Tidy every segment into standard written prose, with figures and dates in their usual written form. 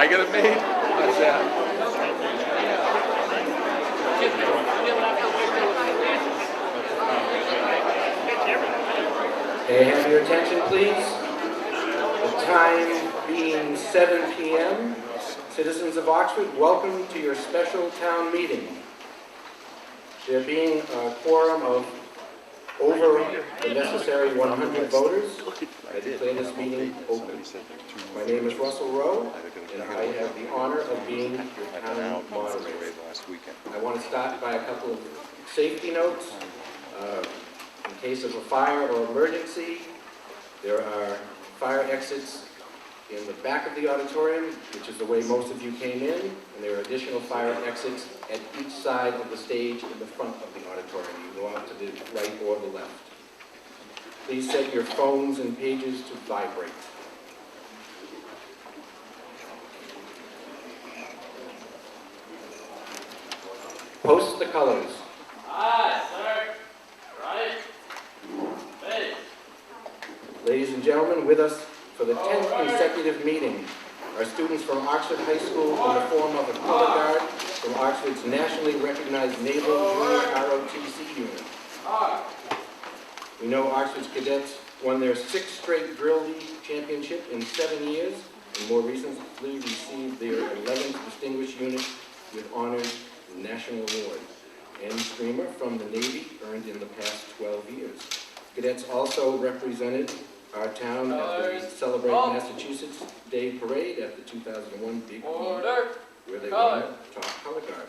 I get it made? How's that? May I have your attention, please? The time being 7 p.m. Citizens of Oxford, welcome to your special town meeting. There being a quorum of over the necessary 100 voters, I declare this meeting open. My name is Russell Rowe, and I have the honor of being your town moderator. I want to start by a couple of safety notes. In case of a fire or emergency, there are fire exits in the back of the auditorium, which is the way most of you came in, and there are additional fire exits at each side of the stage in the front of the auditorium. You go out to the right or the left. Please set your phones and pages to vibrate. Post the colors. Aye, sir. Right. Hey. Ladies and gentlemen, with us for the 10th consecutive meeting are students from Oxford High School in the form of a color guard from Oxford's nationally recognized Naval Junior ROTC unit. We know Oxford's cadets won their 6th straight Drill League championship in 7 years, and more recently received their 11th Distinguished Unit with Honors National Award. Ann Streamer from the Navy earned in the past 12 years. Cadets also represented our town at the Celebrate Massachusetts Day Parade at the 2001 Big E, where they won top color guard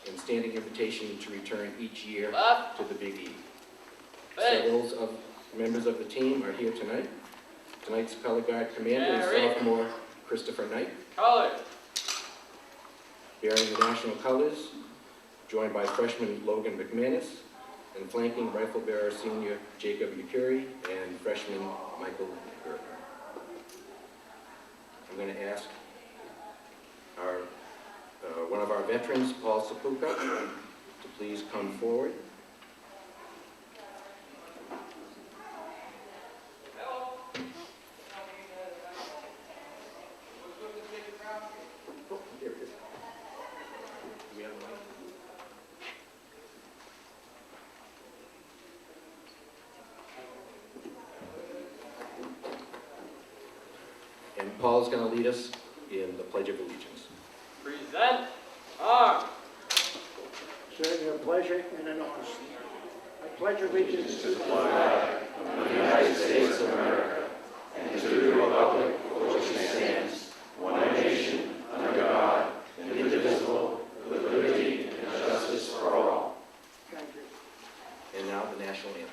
and standing invitation to return each year to the Big E. Several of members of the team are here tonight. Tonight's color guard commander is sophomore Christopher Knight, bearing the national colors, joined by freshman Logan McManus, and flanking rifle bearer senior Jacob McCurry and freshman Michael Gertner. I'm going to ask one of our veterans, Paul Sapuka, to please come forward. Here it is. Do we have a mic? And Paul's going to lead us in the Pledge of Allegiance. Present arms. Sir, a pleasure and an honor. I pledge allegiance to the Flag of the United States of America and to the republic for which it stands, one nation, under God, indivisible, with liberty and justice for all. Thank you. And now the national anthem.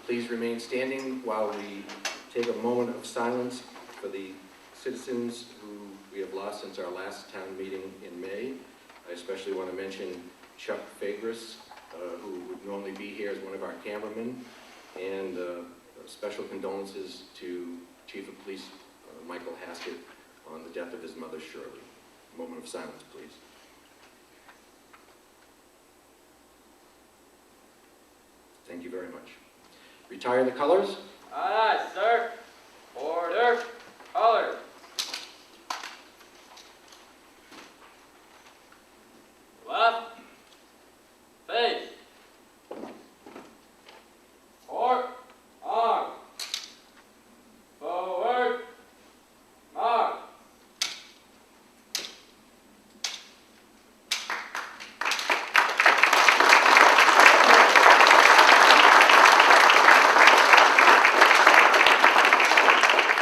Please remain standing while we take a moment of silence for the citizens who we have lost since our last town meeting in May. I especially want to mention Chuck Fagris, who would normally be here as one of our cameramen, and special condolences to Chief of Police Michael Haskett on the death of his mother, Shirley. A moment of silence, please. Thank you very much. Retire the colors. Aye, sir. Order. Color. Left. Face. Forward. Arm. Forward. Mark.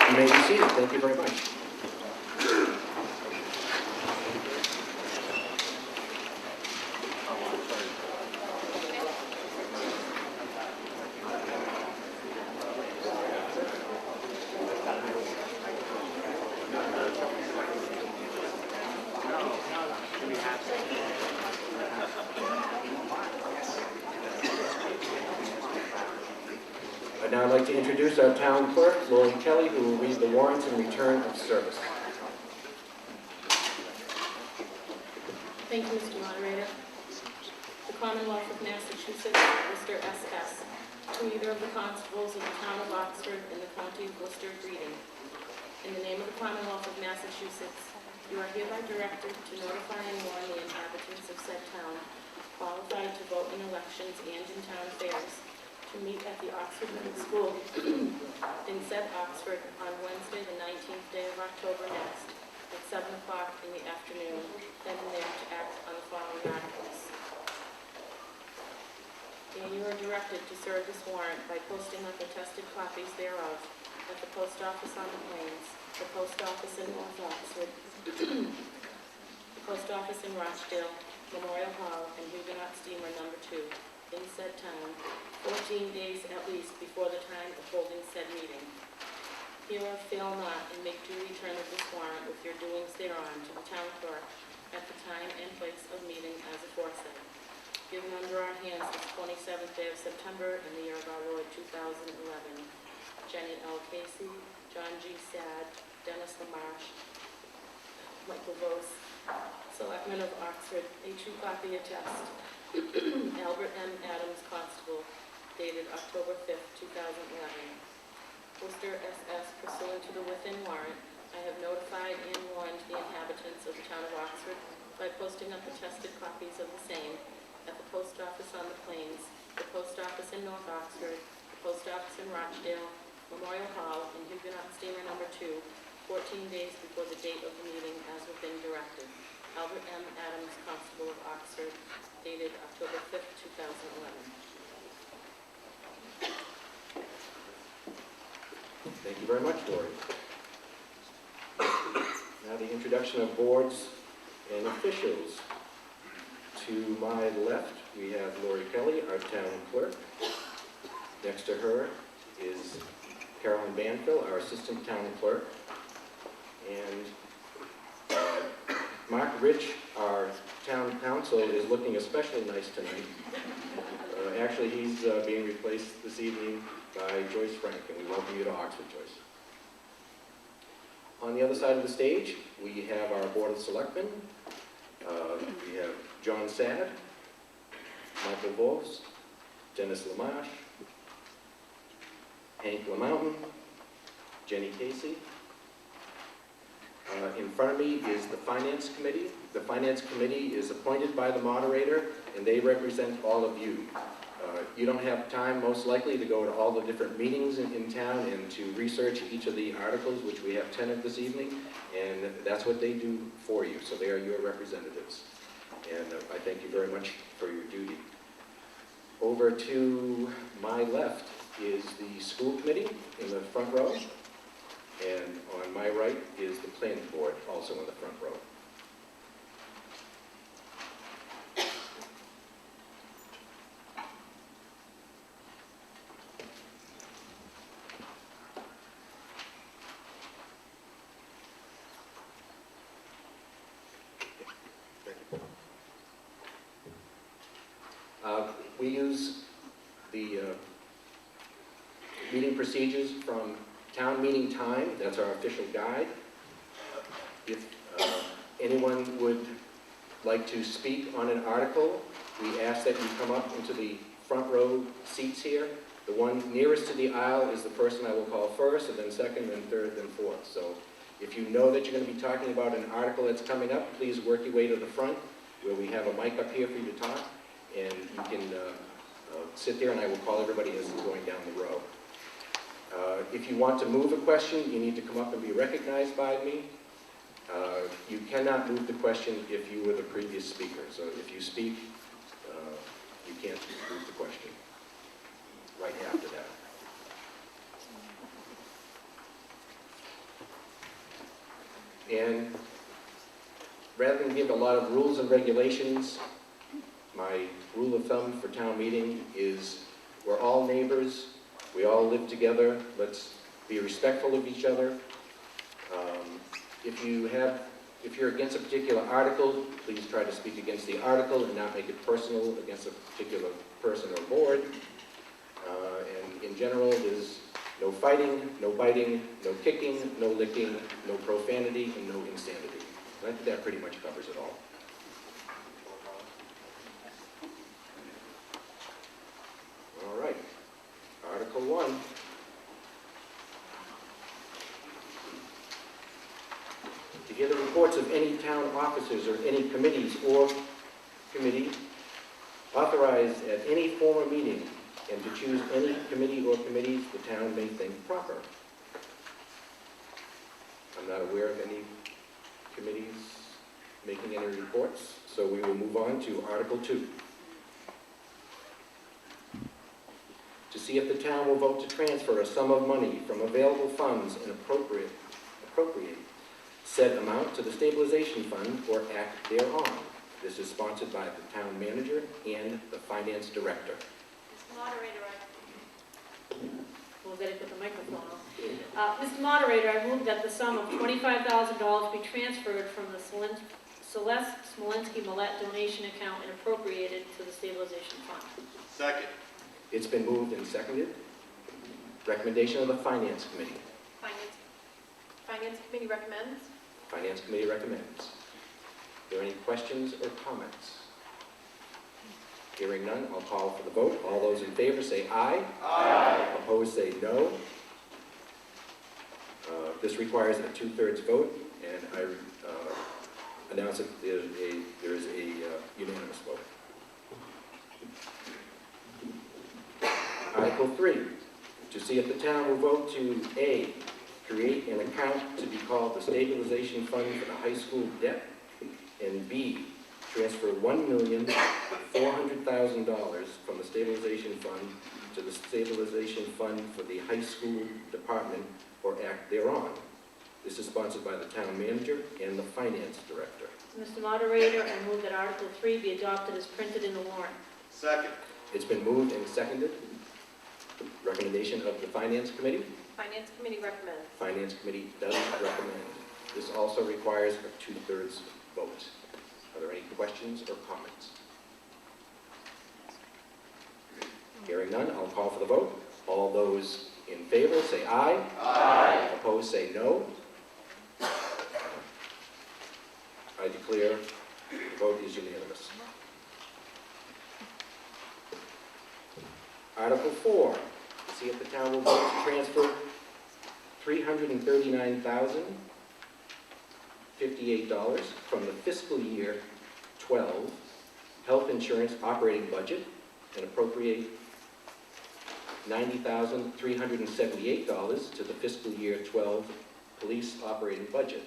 You may be seated. Thank you very much. I'd now like to introduce our town clerk, Lori Kelly, who will read the warrants and return of service. Thank you, Mr. Moderator. The Commonwealth of Massachusetts, Worcester SS, to either of the constables of the town of Oxford and the county of Worcester greeting. In the name of the Commonwealth of Massachusetts, you are hereby directed to notify and warn the inhabitants of said town qualified to vote in elections and in town affairs to meet at the Oxford Middle School in said Oxford on Wednesday, the 19th day of October next, at 7 o'clock in the afternoon, then and there to act on the following articles. And you are directed to serve this warrant by posting up attested copies thereof at the post office on the Plains, the post office in North Oxford, the post office in Rochdale, Memorial Hall, and Huguenot Steamer No. 2 in said town, 14 days at least before the time of holding said meeting. Hereof fail not and make due return of this warrant with your doings thereon to the town clerk at the time and place of meeting as aforesaid. Given under our hands this 27th day of September in the year of our Lord 2011. Jenny L. Casey, John G. Sad, Dennis LaMarche, Michael Vose, Selectman of Oxford, a true copy attest. Albert M. Adams, Constable, dated October 5th, 2011. Worcester SS, pursuant to the within warrant, I have notified and warned the inhabitants of the town of Oxford by posting up attested copies of the same at the post office on the Plains, the post office in North Oxford, the post office in Rochdale, Memorial Hall, and Huguenot Steamer No. 2, 14 days before the date of the meeting as within directed. Albert M. Adams, Constable of Oxford, dated October 5th, 2011. Thank you very much, Lori. Now the introduction of boards and officials. To my left, we have Lori Kelly, our town clerk. Next to her is Carolyn Banfield, our assistant town clerk. And Mark Rich, our town council, is looking especially nice tonight. Actually, he's being replaced this evening by Joyce Frank, and we welcome you to Oxford, Joyce. On the other side of the stage, we have our Board of Selectmen. We have John Sad, Michael Vos, Dennis LaMarche, Hank LaMountain, Jenny Casey. In front of me is the Finance Committee. The Finance Committee is appointed by the moderator, and they represent all of you. You don't have time, most likely, to go to all the different meetings in town and to research each of the articles, which we have 10 of this evening, and that's what they do for you. So they are your representatives. And I thank you very much for your duty. Over to my left is the School Committee in the front row. And on my right is the Planning Board, also in the front row. We use the meeting procedures from Town Meeting Time. That's our official guide. If anyone would like to speak on an article, we ask that you come up into the front row seats here. The one nearest to the aisle is the person I will call first, and then second, then third, then fourth. So if you know that you're going to be talking about an article that's coming up, please work your way to the front, where we have a mic up here for you to talk, and you can sit there, and I will call everybody as it's going down the row. If you want to move a question, you need to come up and be recognized by me. You cannot move the question if you were the previous speaker. So if you speak, you can't move the question right after that. And rather than give a lot of rules and regulations, my rule of thumb for town meeting is we're all neighbors, we all live together, let's be respectful of each other. If you're against a particular article, please try to speak against the article and not make it personal against a particular person or board. And in general, there's no fighting, no biting, no kicking, no licking, no profanity, and no insanity. And I think that pretty much covers it all. All right, Article 1. To hear the reports of any town officers or any committees or committee authorized at any former meeting, and to choose any committee or committees the town may think proper. I'm not aware of any committees making any reports, so we will move on to Article 2. To see if the town will vote to transfer a sum of money from available funds and appropriate said amount to the stabilization fund or act thereon. This is sponsored by the town manager and the finance director. Mr. Moderator, we'll get it with the microphone on. Mr. Moderator, I move that the sum of $25,000 be transferred from the Celeste Smolenski Millette donation account and appropriated to the stabilization fund. Second. It's been moved and seconded. Recommendation of the Finance Committee. Finance Committee recommends. Finance Committee recommends. Are there any questions or comments? Hearing none, I'll call for the vote. All those in favor say aye. Aye. Opposed say no. This requires a 2/3 vote, and I announce that there is a unanimous vote. Article 3, to see if the town will vote to A, create an account to be called the Stabilization Fund for the high school debt, and B, transfer $1,400,000 from the Stabilization Fund to the Stabilization Fund for the high school department or act thereon. This is sponsored by the town manager and the finance director. Mr. Moderator, I move that Article 3 be adopted as printed in the warrant. Second. It's been moved and seconded. Recommendation of the Finance Committee. Finance Committee recommends. Finance Committee does recommend. This also requires a 2/3 vote. Are there any questions or comments? Hearing none, I'll call for the vote. All those in favor say aye. Aye. Opposed say no. I declare the vote is unanimous. Article 4, to see if the town will vote to transfer $339,058 from the fiscal year 12 health insurance operating budget and appropriate $90,378 to the fiscal year 12 police operating budget,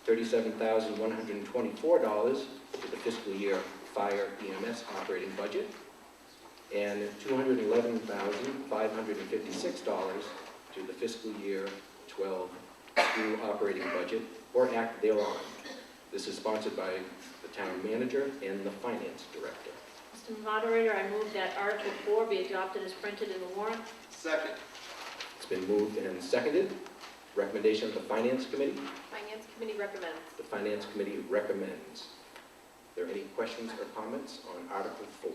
$37,124 to the fiscal year fire EMS operating budget, and $211,556 to the fiscal year 12 school operating budget or act thereon. This is sponsored by the town manager and the finance director. Mr. Moderator, I move that Article 4 be adopted as printed in the warrant. Second. It's been moved and seconded. Recommendation of the Finance Committee. Finance Committee recommends. The Finance Committee recommends. Are there any questions or comments on Article 4?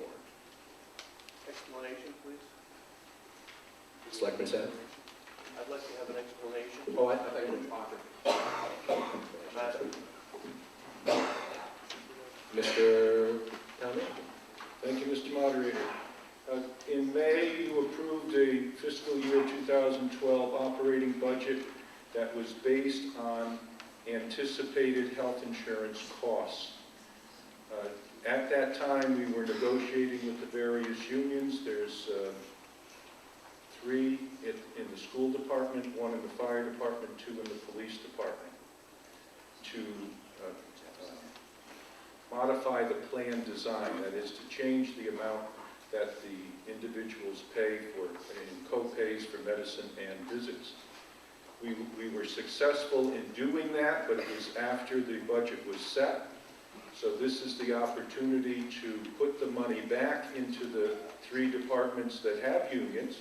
Explanation, please. Selectman Sapp? I'd like to have an explanation. Oh, I thought you were talking. Mr. Town Manager. Thank you, Mr. Moderator. In May, you budget that was based on anticipated health insurance costs. At that time, we were negotiating with the various unions. There's 3 in the school department, 1 in the fire department, 2 in the police department, to modify the plan design, that is to change the amount that the individuals pay for in co-pays for medicine and visits. We were successful in doing that, but it was after the budget was set. So this is the opportunity to put the money back into the 3 departments that have unions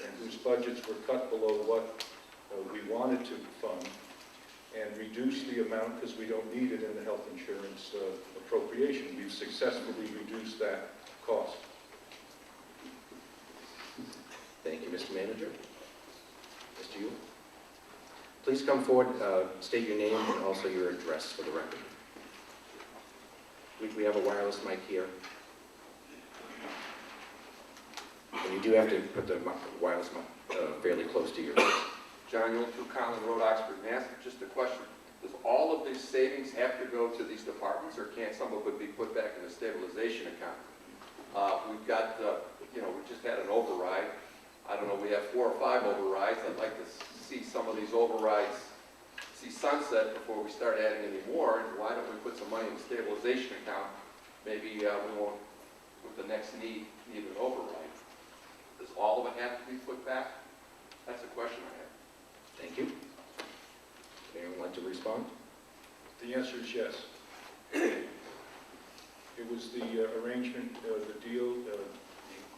and whose budgets were cut below what we wanted to fund, and reduce the amount because we don't need it in the health insurance appropriation. We've successfully reduced that cost. Thank you, Mr. Manager. Mr. Yule. Please come forward, state your name and also your address for the record. We have a wireless mic here. And you do have to put the wireless mic fairly close to your ears. John Yule, 2 Collins Road, Oxford, Mass. Just a question. Does all of these savings have to go to these departments, or can some of it be put back in the stabilization account? We've got, we just had an override. I don't know, we have 4 or 5 overrides. I'd like to see some of these overrides see sunset before we start adding any more. And why don't we put some money in the stabilization account? Maybe we won't, with the next need an override. Does all of it have to be put back? That's a question I have. Thank you. Would anyone like to respond? The answer is yes. It was the arrangement, the deal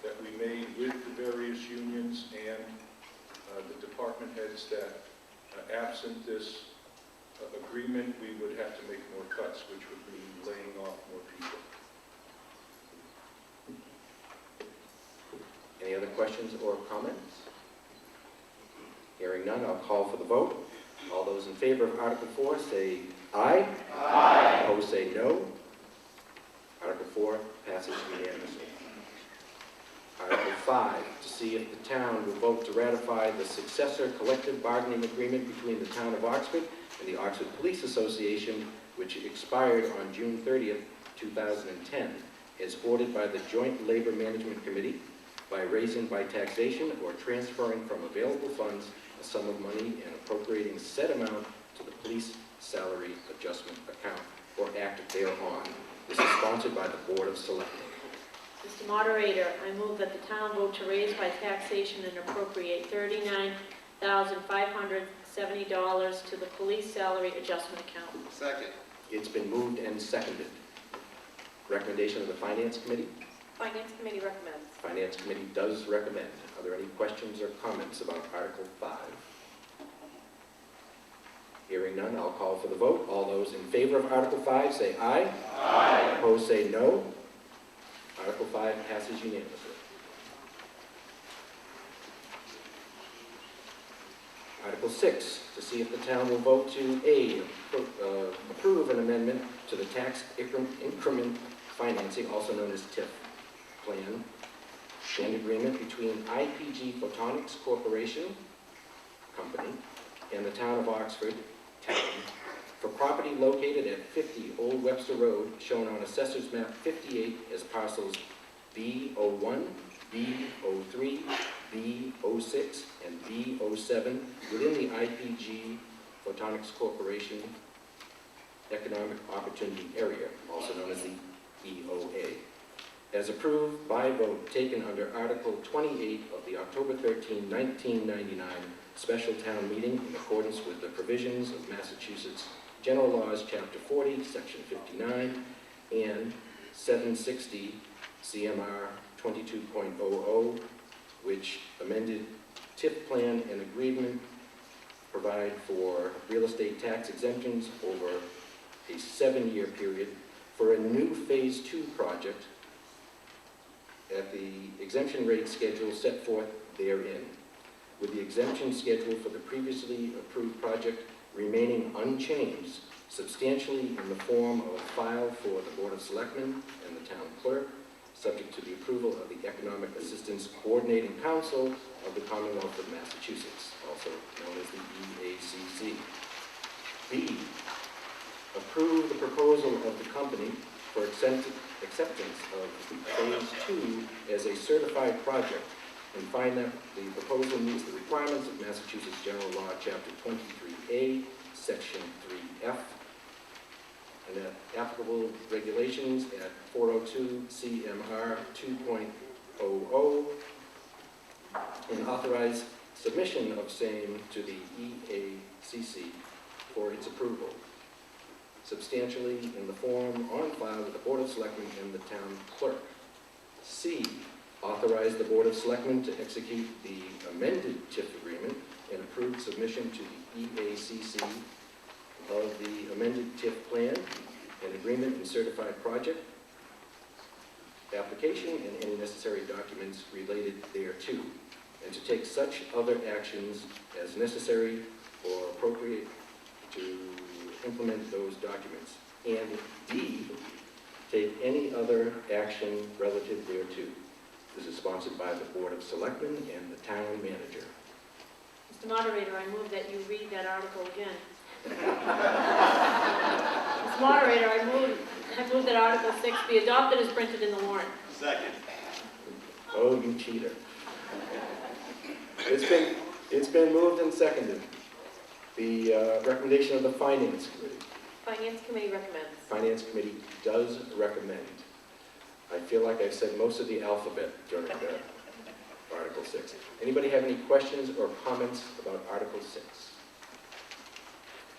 that we made with the various unions and the department heads that absent this agreement, we would have to make more cuts, which would mean laying off more people. Any other questions or comments? Hearing none, I'll call for the vote. All those in favor of Article 4 say aye. Aye. Opposed say no. Article 4 passes unanimously. Article 5, to see if the town will vote to ratify the successor collective bargaining agreement between the town of Oxford and the Oxford Police Association, which expired on June 30th, 2010, as ordered by the Joint Labor Management Committee, by raising by taxation or transferring from available funds a sum of money and appropriating said amount to the police salary adjustment account or act thereon. This is sponsored by the Board of Selectmen. Mr. Moderator, I move that the town vote to raise by taxation and appropriate $39,570 to the police salary adjustment account. Second. It's been moved and seconded. Recommendation of the Finance Committee? Finance Committee recommends. Finance Committee does recommend. Are there any questions or comments about Article 5? Hearing none, I'll call for the vote. All those in favor of Article 5 say aye. Aye. Opposed say no. Article 5 passes unanimously. Article 6, to see if the town will vote to A, approve an amendment to the tax increment financing, also known as TIF plan, and agreement between IPG Photonics Corporation Company and the town of Oxford, town, for property located at 50 Old Webster Road, shown on Assessor's Map 58 as parcels B01, B03, B06, and B07 within the IPG Photonics Corporation Economic Opportunity Area, also known as the EOA, as approved by vote taken under Article 28 of the October 13, 1999 special town meeting in accordance with the provisions of Massachusetts General Laws, Chapter 40, Section 59, and 760 CMR 22.00, which amended TIF plan and agreement provide for real estate tax exemptions over a 7-year period for a new Phase 2 project at the exemption rate schedule set forth therein, with the exemption schedule for the previously approved project remaining unchanged, substantially in the form of a file for the Board of Selectmen and the town clerk, subject to the approval of the Economic Assistance Coordinating Council of the Commonwealth of Massachusetts, also known as the EACC. B, approve the proposal of the company for acceptance of Phase 2 as a certified project, and find that the proposal meets the requirements of Massachusetts General Law, Chapter 23A, Section 3F, and that applicable regulations at 402 CMR 2.00, and authorize submission of same to the EACC for its approval, substantially in the form on file with the Board of Selectmen and the town clerk. C, authorize the Board of Selectmen to execute the amended TIF agreement and approve submission to the EACC of the amended TIF plan and agreement and certified project application and any necessary documents related thereto, and to take such other actions as necessary or appropriate to implement those documents. And D, take any other action relative thereto. This is sponsored by the Board of Selectmen and the town manager. Mr. Moderator, I move that you read that article again. Mr. Moderator, I move that Article 6 be adopted as printed in the warrant. Second. Oh, you cheater. It's been moved and seconded. The recommendation of the Finance Committee. Finance Committee recommends. Finance Committee does recommend. I feel like I've said most of the alphabet during Article 6. Anybody have any questions or comments about Article 6?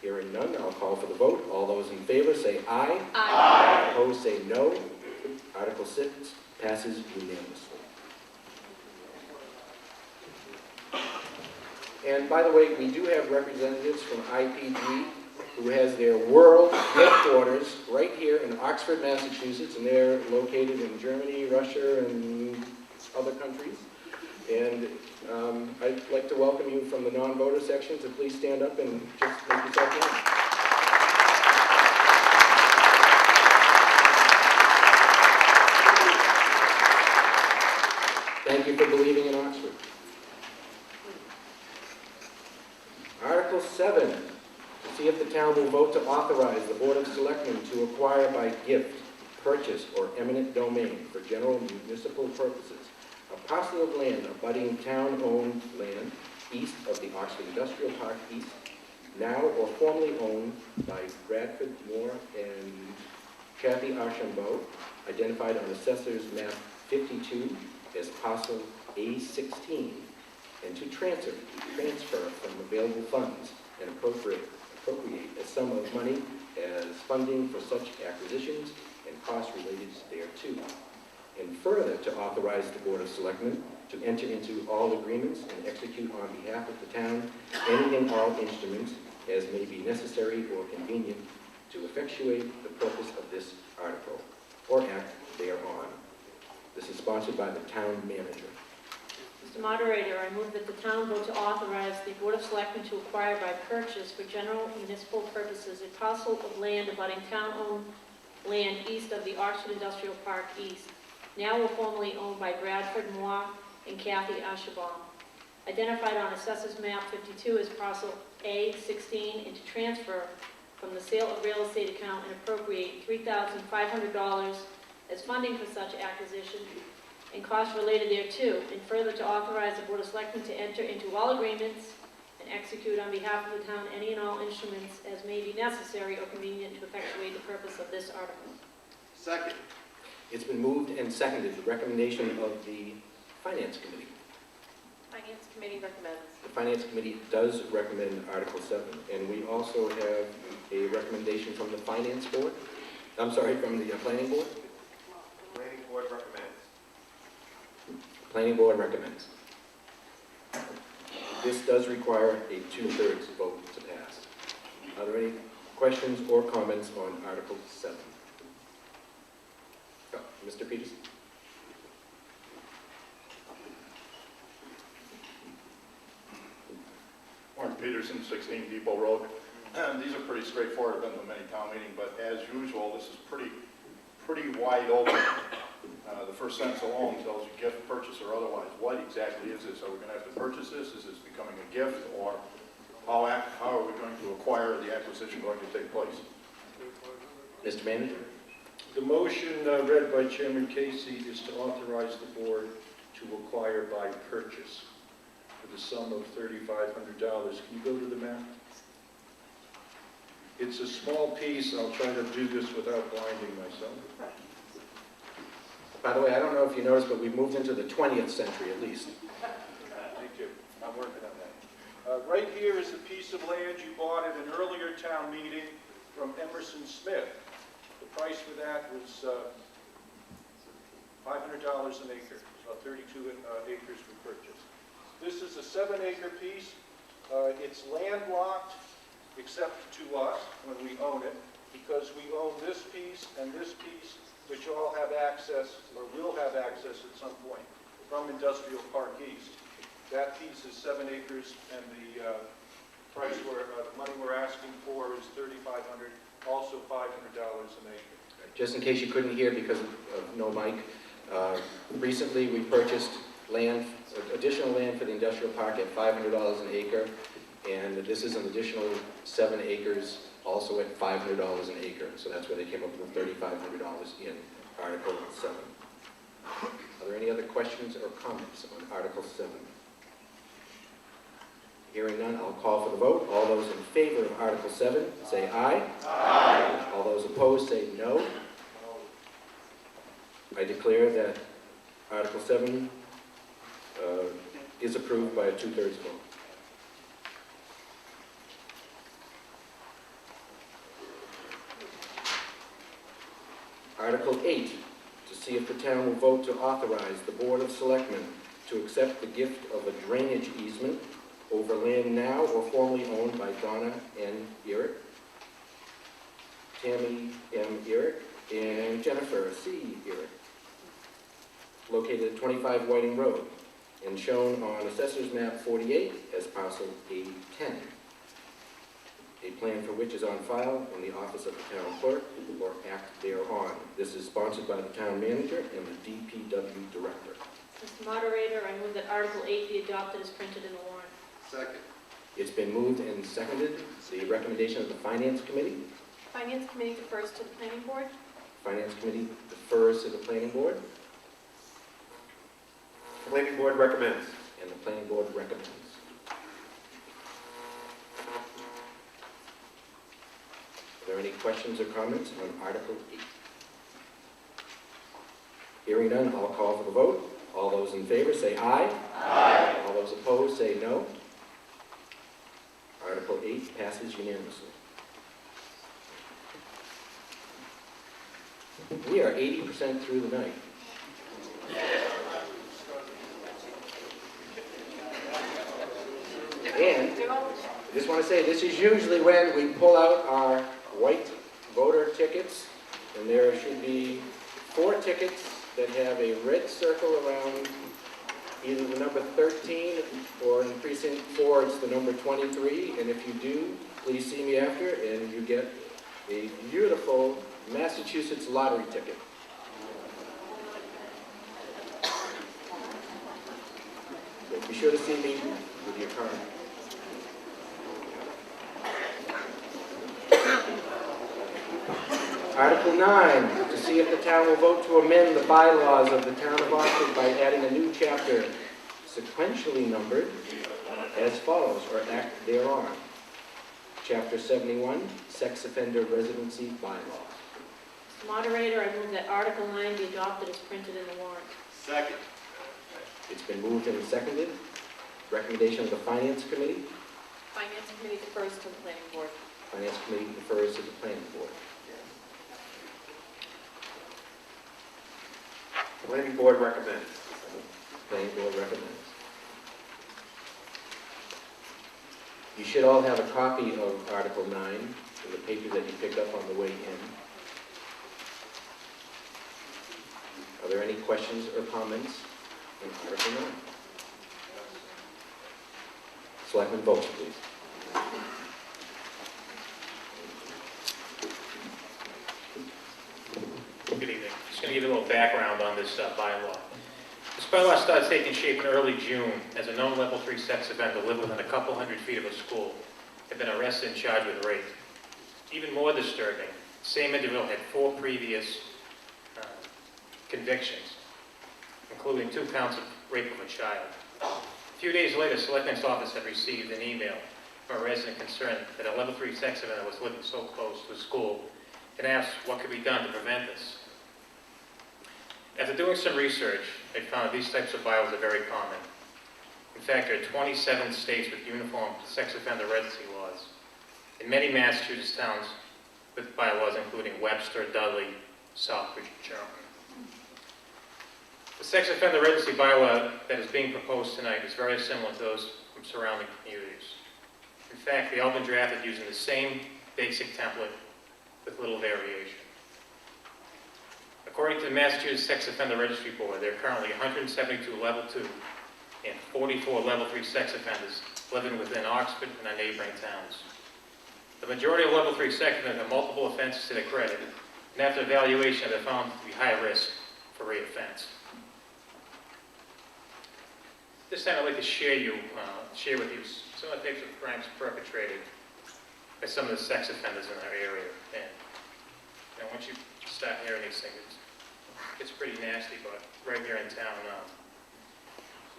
Hearing none, I'll call for the vote. All those in favor say aye. Aye. Opposed say no. Article 6 passes unanimously. And by the way, we do have representatives from IPG who has their world headquarters right here in Oxford, Massachusetts, and they're located in Germany, Russia, and other countries. And I'd like to welcome you from the non-voter section to please stand up and just make yourself known. Thank you for believing in Oxford. Article 7, to see if the town will vote to authorize the Board of Selectmen to acquire by gift, purchase, or eminent domain for general municipal purposes a parcel of land abutting town-owned land east of the Oxford Industrial Park East, now or formerly owned by Bradford Moore and Kathy Archambault, identified on Assessor's Map 52 as parcel A16, and to transfer from available funds and appropriate a sum of money as funding for such acquisitions and costs related thereto. And further, to authorize the Board of Selectmen to enter into all agreements and execute on behalf of the town any and all instruments as may be necessary or convenient to effectuate the purpose of this article or act thereon. This is sponsored by the town manager. Mr. Moderator, I move that the town vote to authorize the Board of Selectmen to acquire by purchase for general municipal purposes a parcel of land abutting town-owned land east of the Oxford Industrial Park East, now or formerly owned by Bradford Moore and Kathy Archambault, identified on Assessor's Map 52 as parcel A16, and to transfer from the sale of real estate account and appropriate $3,500 as funding for such acquisition and costs related thereto, and further to authorize the Board of Selectmen to enter into all agreements and execute on behalf of the town any and all instruments as may be necessary or convenient to effectuate the purpose of this article. Second. It's been moved and seconded. The recommendation of the Finance Committee. Finance Committee recommends. The Finance Committee does recommend Article 7, and we also have a recommendation from the Finance Board. I'm sorry, from the Planning Board. Planning Board recommends. Planning Board recommends. This does require a 2/3 vote to pass. Are there any questions or comments on Article 7? Oh, Mr. Peters? Warren Peterson, 16 Depot Road. These are pretty straightforward. I've been to many town meetings, but as usual, this is pretty wide open. The first sentence alone tells you gift, purchase, or otherwise. What exactly is this? Are we going to have to purchase this? Is this becoming a gift? Or how are we going to acquire the acquisition going to take place? Mr. Manager? The motion read by Chairman Casey is to authorize the board to acquire by purchase for the sum of $3,500. Can you go to the map? It's a small piece. I'll try to do this without blinding myself. By the way, I don't know if you noticed, but we've moved into the 20th century at least. Thank you. I'm working on that. Right here is a piece of land you bought at an earlier town meeting from Emerson Smith. The price for that was $500 an acre, so 32 acres for purchase. This is a 7-acre piece. It's landlocked except to us when we own it, because we own this piece and this piece, which all have access, or will have access at some point, from Industrial Park East. That piece is 7 acres, and the price the money we're asking for is $3,500, also $500 an acre. Just in case you couldn't hear because of no mic, recently we purchased land, additional land for the industrial park at $500 an acre, and this is an additional 7 acres, also at $500 an acre. So that's where they came up with $3,500 in Article 7. Are there any other questions or comments on Article 7? Hearing none, I'll call for the vote. All those in favor of Article 7, say aye. Aye. All those opposed, say no. I declare that Article 7 is approved by a 2/3 vote. Article 8, to see if the town will vote to authorize the Board of Selectmen to accept the gift of a drainage easement over land now or formerly owned by Donna N. Eric, Tammy M. Eric, and Jennifer C. Eric, located at 25 Whiting Road, and shown on Assessor's Map 48 as parcel A10. A plan for which is on file in the office of the town clerk or act thereon. This is sponsored by the town manager and the DPW director. Mr. Moderator, I move that Article 8 be adopted as printed in the warrant. Second. It's been moved and seconded. The recommendation of the Finance Committee. Finance Committee defers to the Planning Board. Finance Committee defers to the Planning Board, Planning Board recommends. and the Planning Board recommends. Are there any questions or comments on Article 8? Hearing none, I'll call for the vote. All those in favor say aye. Aye. All those opposed say no. Article 8 passes unanimously. We are 80% through the night. And I just want to say, this is usually when we pull out our white voter tickets, and there should be 4 tickets that have a red circle around either the number 13 or in precinct 4 it's the number 23, and if you do, please see me after and you get a beautiful Massachusetts lottery ticket. So be sure to see me with your card. Article 9, to see if the town will vote to amend the bylaws of the town of Oxford by adding a new chapter sequentially numbered as follows, or act thereon. Chapter 71, Sex Offender Residency Bylaw. Mr. Moderator, I move that Article 9 be adopted as printed in the warrant. Second. It's been moved and seconded. Recommendation of the Finance Committee. Finance Committee defers to the Planning Board. Finance Committee defers to the Planning Board. Planning Board recommends. Planning Board recommends. You should all have a copy of Article 9 in the paper that you picked up on the way in. Are there any questions or comments on Article 9? Selectman Bolt, please. Good evening. Just going to to give you a little background on this bylaw. This bylaw started taking shape in early June as a known level 3 sex offender lived within a couple hundred feet of a school had been arrested and charged with rape. Even more disturbing, the same individual had 4 previous convictions, including 2 counts of rape of a child. A few days later, Selectmen's office had received an email from a resident concerned that a level 3 sex offender was living so close to a school and asked what could be done to prevent this. After doing some research, I found that these types of bylaws are very common. In fact, there are 27 states with uniform sex offender residency laws, and many Massachusetts towns with bylaws including Webster, Dudley, Southbridge, and Charlton. The sex offender residency bylaw that is being proposed tonight is very similar to those from surrounding communities. In fact, they all been drafted using the same basic template with little variation. According to the Massachusetts Sex Offender Registry Board, there are currently 172 level 2 and 44 level 3 sex offenders living within Oxford and our neighboring towns. The majority of level 3 sex offenders have multiple offenses to their credit, and after evaluation, they're found to be high risk for reoffense. This time, I'd like to share with you some of the types of crimes perpetrated by some of the sex offenders in our area. And once you start hearing these things, it's pretty nasty, but right here in town,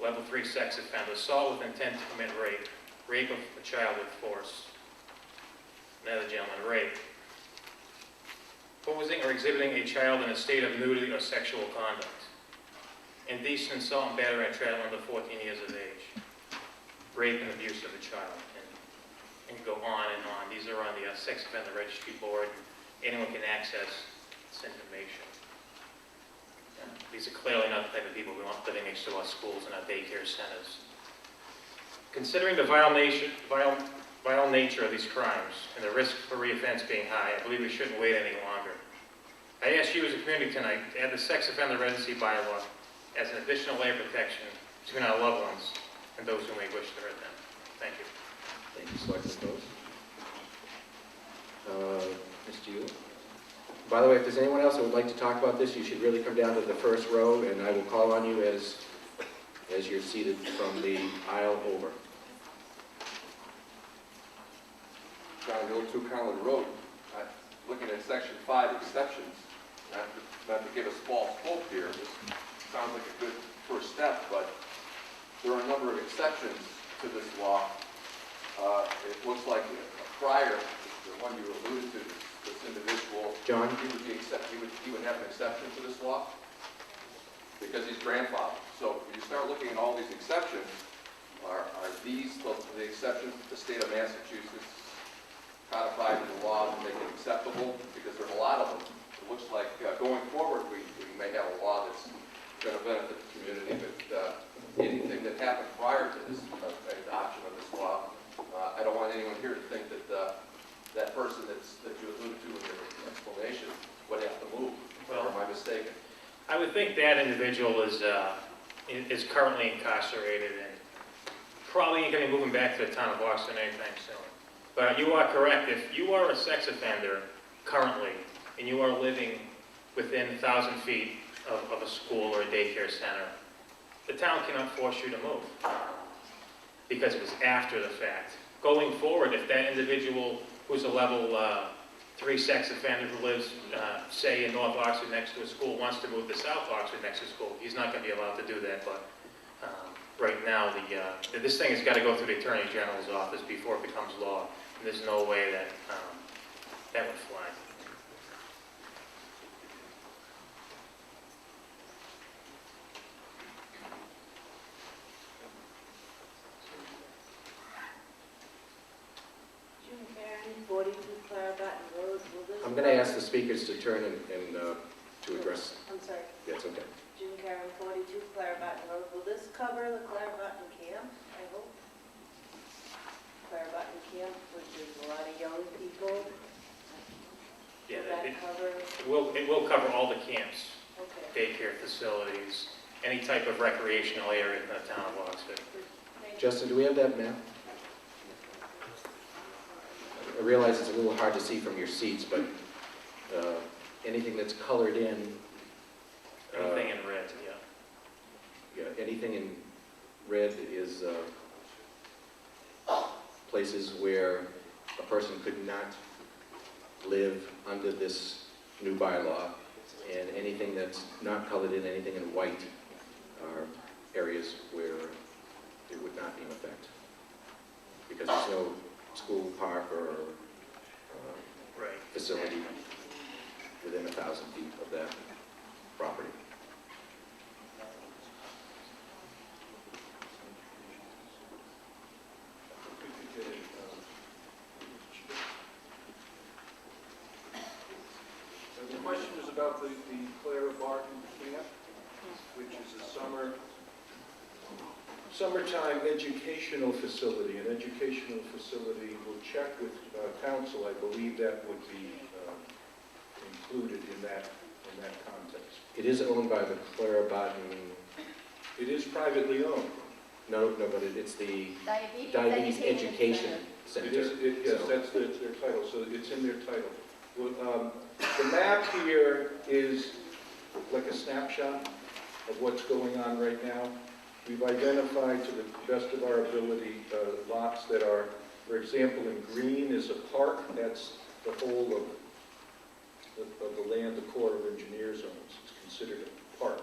level 3 sex offender, assault with intent to commit rape, rape of a child with force, another gentleman, rape, posing or exhibiting a child in a state of nudity or sexual conduct, indecent assault and battery on a child under 14 years of age, rape and abuse of a child, and go on and on. These are on the Sex Offender Registry Board. Anyone can access this information. These are clearly not the type of people we want living next to our schools and our daycare centers. Considering the vile nature of these crimes and the risk for reoffense being high, I believe we shouldn't wait any longer. I ask you as a community tonight to add the sex offender residency bylaw as an additional layer of protection between our loved ones and those who may wish to hurt them. Thank you. Thank you, Selectman Bose. Mr. Yule? By the way, if there's anyone else that would like to talk about this, you should really come down to the first row, and I will call on you as you're seated from the aisle over. John Hill, 2 Conlin Road. Looking at section 5 exceptions, not to give us false hope here, this sounds like a good first step, but there are a number of exceptions to this law. It looks like prior, the one you alluded to, this individual, John? he would have an exception to this law because he's grandfathered. So when you start looking at all these exceptions, are these the exceptions that the state of Massachusetts codified in the law to make it acceptable? Because there's a lot of them. It looks like going forward, we may have a law that's going to benefit the community, but anything that happened prior to this adoption of this law, I don't want anyone here to think that that person that you alluded to in your explanation would have to move. Well, or am I mistaken? I would think that individual is currently incarcerated and probably ain't going to be moving back to the town of Boston anytime soon. But you are correct. If you are a sex offender currently and you are living within 1,000 feet of a school or a daycare center, the town cannot force you to move because it was after the fact. Going forward, if that individual who's a level 3 sex offender who lives, say, in North Oxford next to a school, wants to move to South Oxford next to school, he's not going to be allowed to do that. But right now, this thing has got to go through the Attorney General's office before it becomes law. And there's no way that that would fly. June Karen, 42 Clara Batten Road. I'm going to ask the speakers to turn and to address. I'm sorry. That's okay. June Karen, 42 Clara Batten Road. Will this cover the Clara Batten camp, I hope? Clara Batten camp, which is a lot of young people. Yeah, Will that cover? it will cover all the camps, Okay. daycare facilities, any type of recreational area in the town of Oxford. Thank you. Justin, do we have that map? I realize it's a little hard to see from your seats, but anything that's colored in Anything in red, yeah. Yeah, anything in red is places where a person could not live under this new bylaw, and anything that's not colored in, anything in white, are areas where it would not be in effect, because there's no school, park, or Right. facility within 1,000 feet of that property. So the question is about the Clara Barton camp, which is a summertime educational facility. An educational facility will check with council. I believe that would be included in that context. It is owned by the Clara Barton, It is privately owned. no, but it's the Diabetes Diabetes Education Center. Center. Yes, So- that's their title, so it's in their title. Well, the map here is like a snapshot of what's going on right now. We've identified to the best of our ability lots that are, for example, in green is a park. That's the whole of the land the Corps of Engineers owns. It's considered a park.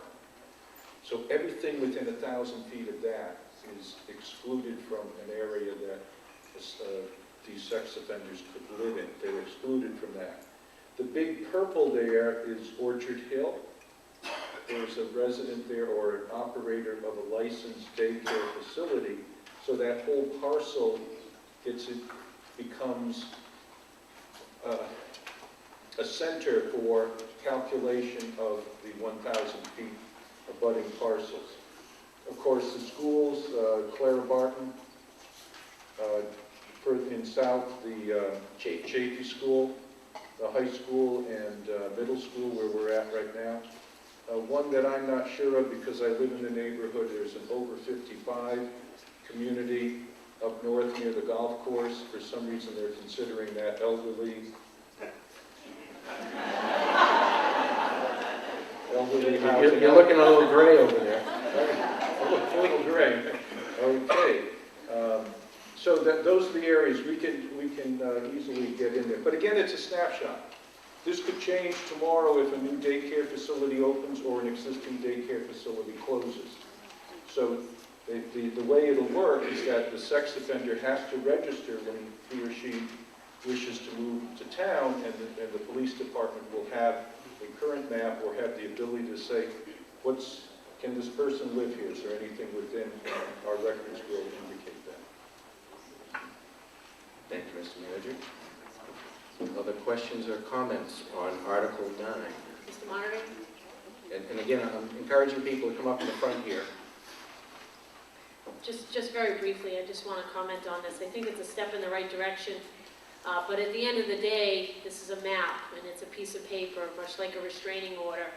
So everything within 1,000 feet of that is excluded from an area that these sex offenders could live in. They're excluded from that. The big purple there is Orchard Hill. There's a resident there or an operator of a licensed daycare facility. So that whole parcel becomes a center for calculation of the 1,000 feet abutting parcels. Of course, the schools, Clara Barton, in south, the Chafee School, the high school and middle school where we're at right now. One that I'm not sure of because I live in the neighborhood, there's an over 55 community up north near the golf course. For some reason, they're considering that elderly housing. You're looking a little gray over there. A little gray. Okay. So those are the areas we can easily get in there. But again, it's a snapshot. This could change tomorrow if a new daycare facility opens or an existing daycare facility closes. So the way it'll work is that the sex offender has to register when he or she wishes to move to town, and the police department will have a current map or have the ability to say, can this person live here? Is there anything within our records will indicate that? Thank you, Mr. Manager. Other questions or comments on Article 9? Mr. Moderator? And again, I'm encouraging people to come up in the front here. Just very briefly, I just want to comment on this. I think it's a step in the right direction, but at the end of the day, this is a map, and it's a piece of paper, much like a restraining order.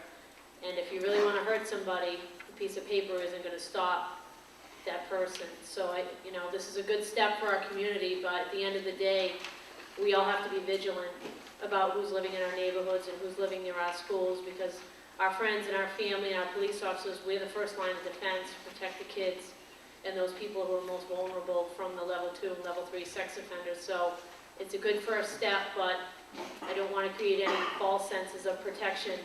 And if you really want to hurt somebody, a piece of paper isn't going to stop that person. So, this is a good step for our community, but at the end of the day, we all have to be vigilant about who's living in our neighborhoods and who's living near our schools, because our friends and our family and our police officers, we're the first line of defense to protect the kids and those people who are most vulnerable from the level 2 and level 3 sex offenders. So it's a good first step, but I don't want to create any false senses of protection.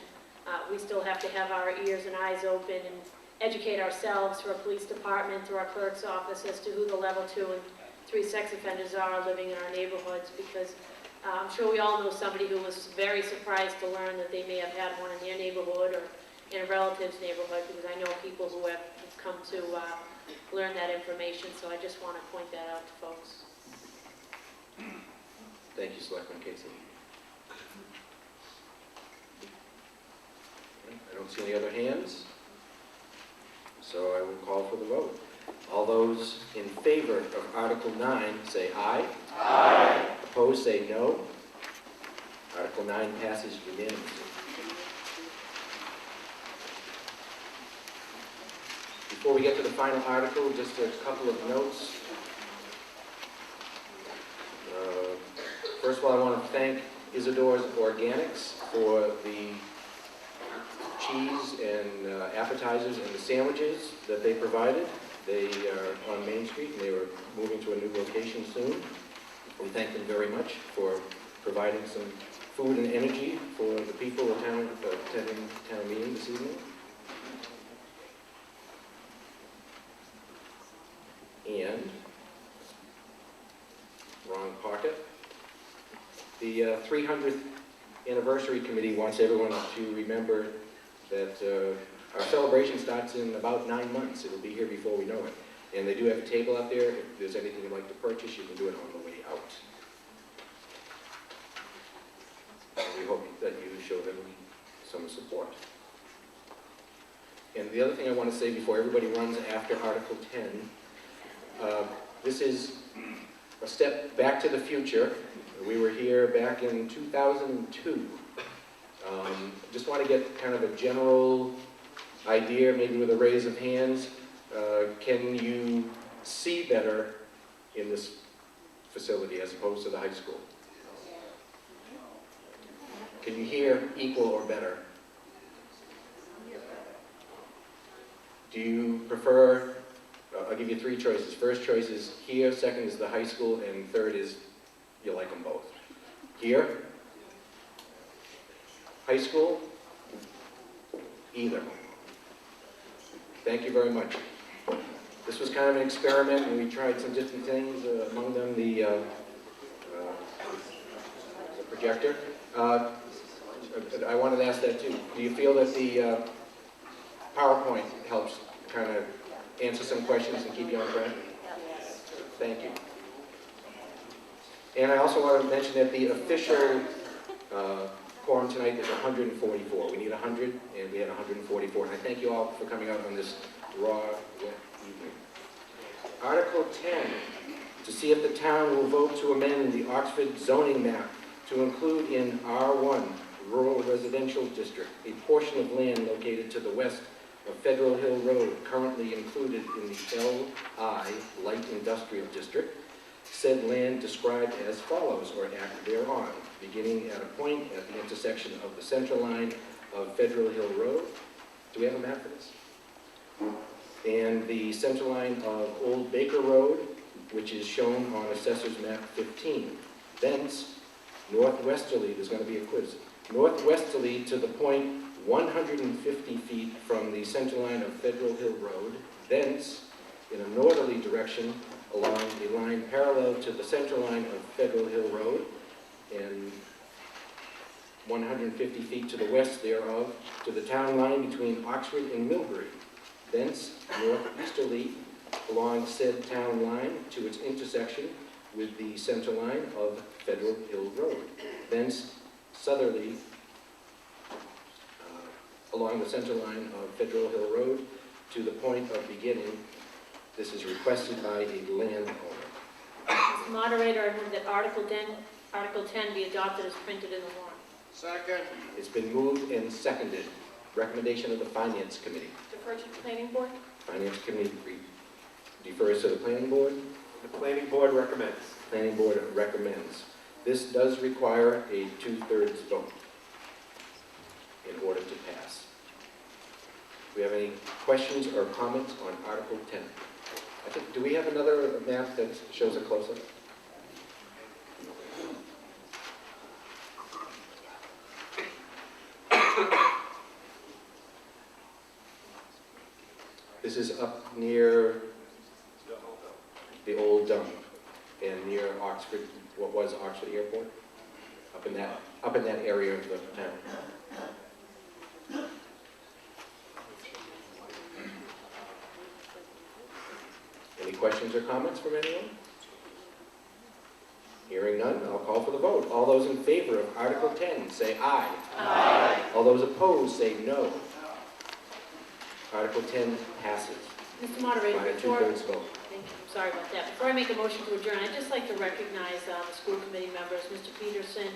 We still have to have our ears and eyes open and educate ourselves through our police department, through our clerk's office, as to who the level 2 and 3 sex offenders are living in our neighborhoods, because I'm sure we all know somebody who was very surprised to learn that they may have had one in their neighborhood or in a relative's neighborhood, because I know people who have come to learn that information, so I just want to point that out to folks. Thank you, Selectman Casey. I don't see any other hands, so I will call for the vote. All those in favor of Article 9 say aye. Aye. Opposed say no. Article 9 passes unanimously. Before we get to the final article, just a couple of notes. First of all, I want to thank Isidore's Organics for the cheese and appetizers and the sandwiches that they provided. They are on Main Street, and they were moving to a new location soon. We thank them very much for providing some food and energy for the people attending town meeting this evening. And, wrong pocket, the 300th Anniversary Committee wants everyone to remember that our celebration starts in about 9 months. It'll be here before we know it. And they do have a table out there. If there's anything you'd like to purchase, you can do it on the way out. We hope that you show them some support. And the other thing I want to say before everybody runs after Article 10, this is a step back to the future. We were here back in 2002. Just want to get kind of a general idea, maybe with a raise of hands. Can you see better in this facility as opposed to the high school? Can you hear equal or better? Do you prefer, I'll give you 3 choices. First choice is here, second is the high school, and third is you like them both. Here, high school, either. Thank you very much. This was kind of an experiment, and we tried some different things, among them the projector. I wanted to ask that too. Do you feel that the PowerPoint helps kind of answer some questions and keep you on track? Thank you. And I also want to mention that the official quorum tonight is 144. We need 100, and we had 144. And I thank you all for coming out on this raw, wet evening. Article 10, to see if the town will vote to amend the Oxford zoning map to include in R1, Rural Residential District, a portion of land located to the west of Federal Hill Road, currently included in the LI, Light Industrial District. Said land described as follows, or act thereon, beginning at a point at the intersection of the center line of Federal Hill Road. Do we have a map for this? And the center line of Old Baker Road, which is shown on Assessor's Map 15. Thence, northwesterly, there's going to be a quiz, northwesterly to the point 150 feet from the center line of Federal Hill Road. Thence, in a northerly direction, along a line parallel to the center line of Federal Hill Road, and 150 feet to the west thereof, to the town line between Oxford and Millbury. Thence, northeasterly along said town line to its intersection with the center line of Federal Hill Road. Thence, southerly along the center line of Federal Hill Road to the point of beginning. This is requested by a landowner. Mr. Moderator, I move that Article 10 be adopted as printed in the warrant. Second. It's been moved and seconded. Recommendation of the Finance Committee. Defer to the Planning Board. Finance Committee defers to the Planning Board. The Planning Board recommends. Planning Board recommends. This does require a 2/3 vote in order to pass. Do we have any questions or comments on Article 10? Do we have another map that shows a close-up? This is up near the old dump and near Oxford, what was Oxford Airport, up in that area of the town. Any questions or comments from anyone? Hearing none, I'll call for the vote. All those in favor of Article 10, say aye. Aye. All those opposed, say no. Article 10 passes Mr. Moderator, by a before... 2/3 vote. Thank you. Sorry about that. Before I make a motion to adjourn, I'd just like to recognize the school committee members, Mr. Peterson,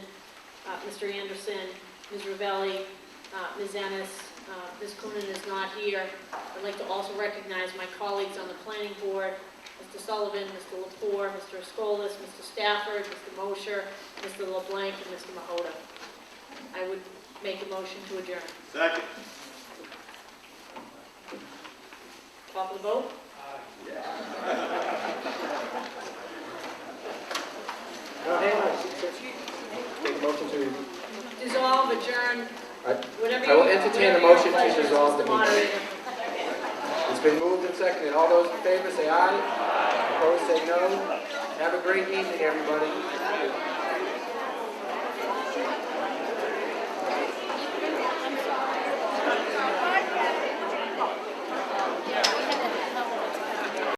Mr. Anderson, Ms. Ravelli, Ms. Ennis. Ms. Coonan is not here. I'd like to also recognize my colleagues on the planning board, Mr. Sullivan, Mr. Lepore, Mr. Escolas, Mr. Stafford, Mr. Mosher, Mr. LeBlanc, and Mr. Mahota. I would make a motion to adjourn. Second. Call for the vote? No, hang on. Make a motion to, Dissolve, adjourn, whatever you... I will entertain a motion to whatever your pleasure is, dissolve the Mr. meeting. Moderator. It's been moved and seconded. All those in favor say aye. Opposed say no. Have a great evening, everybody.